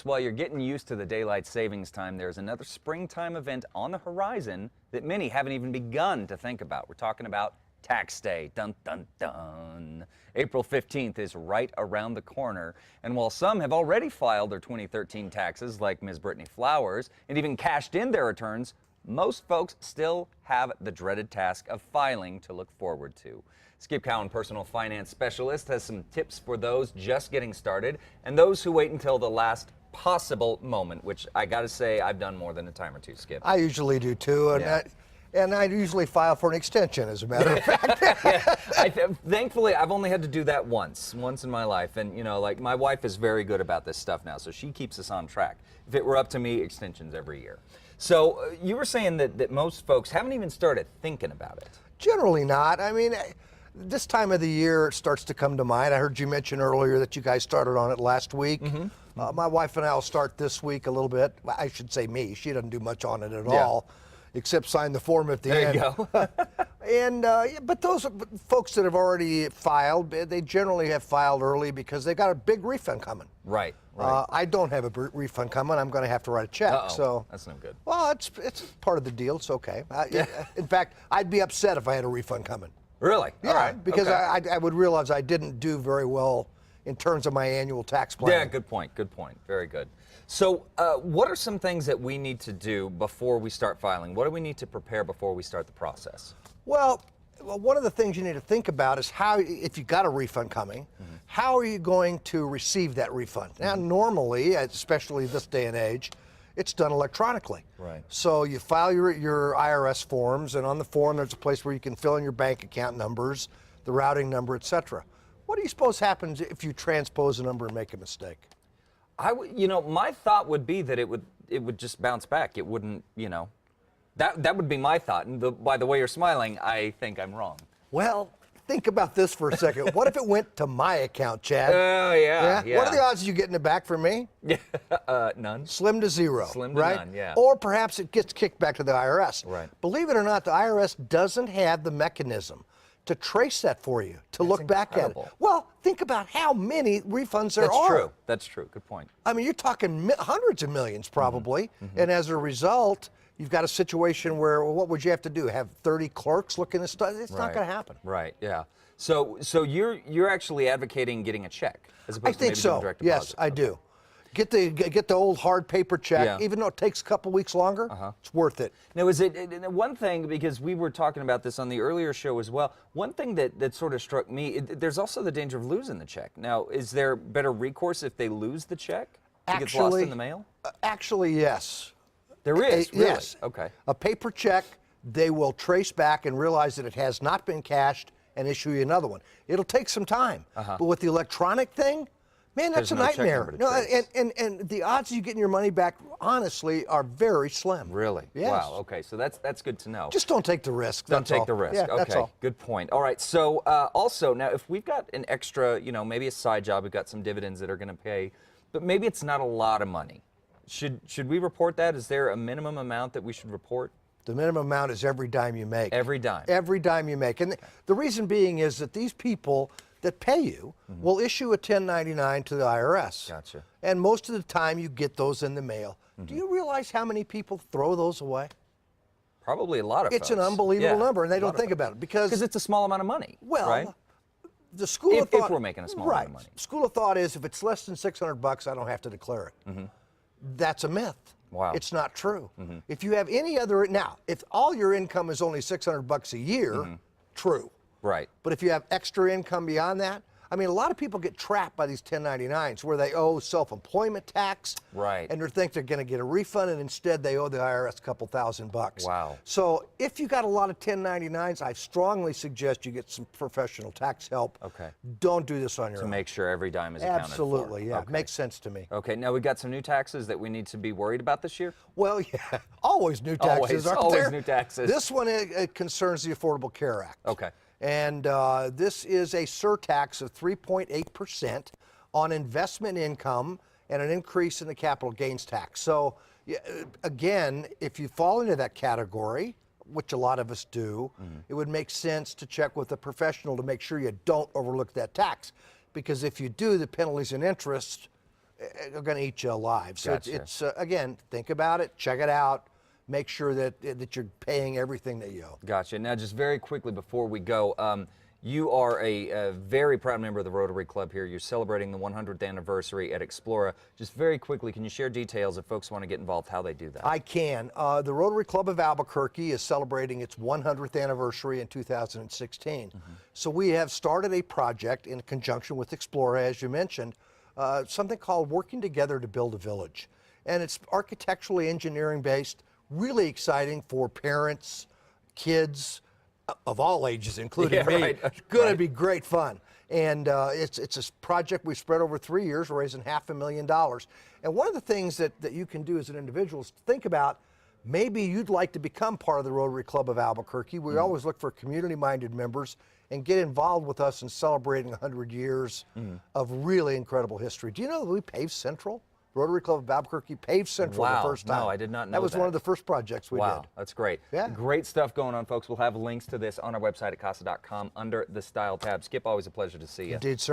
While you're getting used to the daylight savings time, there's another springtime event on the horizon that many haven't even begun to think about. We're talking about Tax Day. Dun, dun, dun. April 15th is right around the corner. And while some have already filed their 2013 taxes, like Ms. Brittany Flowers, and even cashed in their returns, most folks still have the dreaded task of filing to look forward to. Skip Cowan, personal finance specialist, has some tips for those just getting started and those who wait until the last possible moment, which I got to say I've done more than a time or two, Skip. I usually do too, and I usually file for an extension, as a matter of fact. Thankfully, I've only had to do that once in my life, and you know, like my wife is very good about this stuff now, so she keeps us on track. If it were up to me, extensions every year. So you were saying that most folks haven't even started thinking about it. Generally not. I mean, this time of the year it starts to come to mind. I heard you mention earlier that you guys started on it last week. My wife and I will start this week a little bit. I should say me. She doesn't do much on it at all, except sign the form at the end. There you go. And but those folks that have already filed, they generally have filed early because they got a big refund coming. Right. I don't have a refund coming. I'm going to have to write a check. So that's no good. Well, it's part of the deal. It's okay. In fact, I'd be upset if I had a refund coming. Really? Yeah, all right. because okay. I would realize I didn't do very well in terms of my annual tax plan. Yeah, good point. Good point. Very good. So what are some things that we need to do before we start filing? What do we need to prepare before we start the process? Well, one of the things you need to think about is how, if you got a refund coming, how are you going to receive that refund? Now, normally, especially this day and age, it's done electronically. Right. So you file your IRS forms, and on the form there's a place where you can fill in your bank account numbers, the routing number, etc. What do you suppose happens if you transpose a number and make a mistake? My thought would be that it would just bounce back. It wouldn't, that would be my thought. And by the way you're smiling, I think I'm wrong. Well, think about this for a second. What if it went to my account, Chad? Oh, yeah. What are the odds of you getting it back from me? None. Slim to zero. Slim to none, yeah. Or perhaps it gets kicked back to the IRS. Right. Believe it or not, the IRS doesn't have the mechanism to trace that for you, to look back at it. Well, think about how many refunds there are. That's true. That's true. Good point. I mean, you're talking hundreds of millions probably, and as a result, you've got a situation where, well, what would you have to do? Have 30 clerks looking at stuff? It's not going to happen. Right. Yeah. So you're actually advocating getting a check as opposed to maybe doing direct deposit. Yes, I do. Get the old hard paper check, even though it takes a couple weeks longer. It's worth it. Now, is it one thing, because we were talking about this on the earlier show as well, one thing that sort of struck me, there's also the danger of losing the check. Now, is there better recourse if they lose the check? If it gets lost in the mail? Actually, yes. There is? Really? Yes. Okay. A paper check, they will trace back and realize that it has not been cashed and issue you another one. It'll take some time. But with the electronic thing, man, that's a nightmare. No, and the odds of you getting your money back, honestly, are very slim. Really? Yes. Wow. Okay. So that's good to know. Just don't take the risk. Don't take the risk. Yeah, okay. That's all. Good point. All right. So also now, if we've got an extra, maybe a side job, we've got some dividends that are going to pay, but maybe it's not a lot of money. Should we report that? Is there a minimum amount that we should report? The minimum amount is every dime you make. Every dime. Every dime you make. And the reason being is that these people that pay you will issue a 1099 to the IRS. Gotcha. And most of the time you get those in the mail. Do you realize how many people throw those away? Probably a lot of It's folks. an unbelievable number, and they don't think about it because it's a small amount of money. Well, right? the school of thought, if we're making a small amount of money. School of thought is if it's less than $600, I don't have to declare it. That's a myth. Wow. It's not true. If you have any other, now, if all your income is only $600 a year, true. Right. But if you have extra income beyond that, I mean, a lot of people get trapped by these 1099s where they owe self-employment tax. Right. And they think they're going to get a refund, and instead they owe the IRS a couple $1,000. Wow. So if you got a lot of 1099s, I strongly suggest you get some professional tax help. Okay. Don't do this on your own. To make sure every dime is accounted for. Absolutely, yeah. Okay. Makes sense to me. Okay. Now, we've got some new taxes that we need to be worried about this year? Well, yeah. Always new taxes, aren't there? Always new taxes. This one concerns the Affordable Care Act. Okay. And this is a surtax of 3.8% on investment income and an increase in the capital gains tax. So, again, if you fall into that category, which a lot of us do, it would make sense to check with a professional to make sure you don't overlook that tax. Because if you do, the penalties and interest are going to eat you alive. So Gotcha. it's again, think about it, check it out, make sure that you're paying everything that you owe. Gotcha. Now, just very quickly before we go, you are a very proud member of the Rotary Club here. You're celebrating the 100th anniversary at Explora. Just very quickly, can you share details if folks want to get involved, how they do that? I can. The Rotary Club of Albuquerque is celebrating its 100th anniversary in 2016. So we have started a project in conjunction with Explora, as you mentioned, something called Working Together to Build a Village. And it's architecturally engineering based, really exciting for parents, kids, of all ages, including me. Right. It's going to be great fun. And it's a project we spread over 3 years, raising $500,000. And one of the things that you can do as an individual is think about maybe you'd like to become part of the Rotary Club of Albuquerque. We always look for community-minded members and get involved with us in celebrating 100 years of really incredible history. Do you know that we paved Central? Rotary Club of Albuquerque paved Central the first time. No, I did not know that. Was one of the first projects we Wow, did. that's great. Yeah. Great stuff going on, folks. We'll have links to this on our website at casa.com under the Style tab. Skip, always a pleasure to see you. Indeed, sir.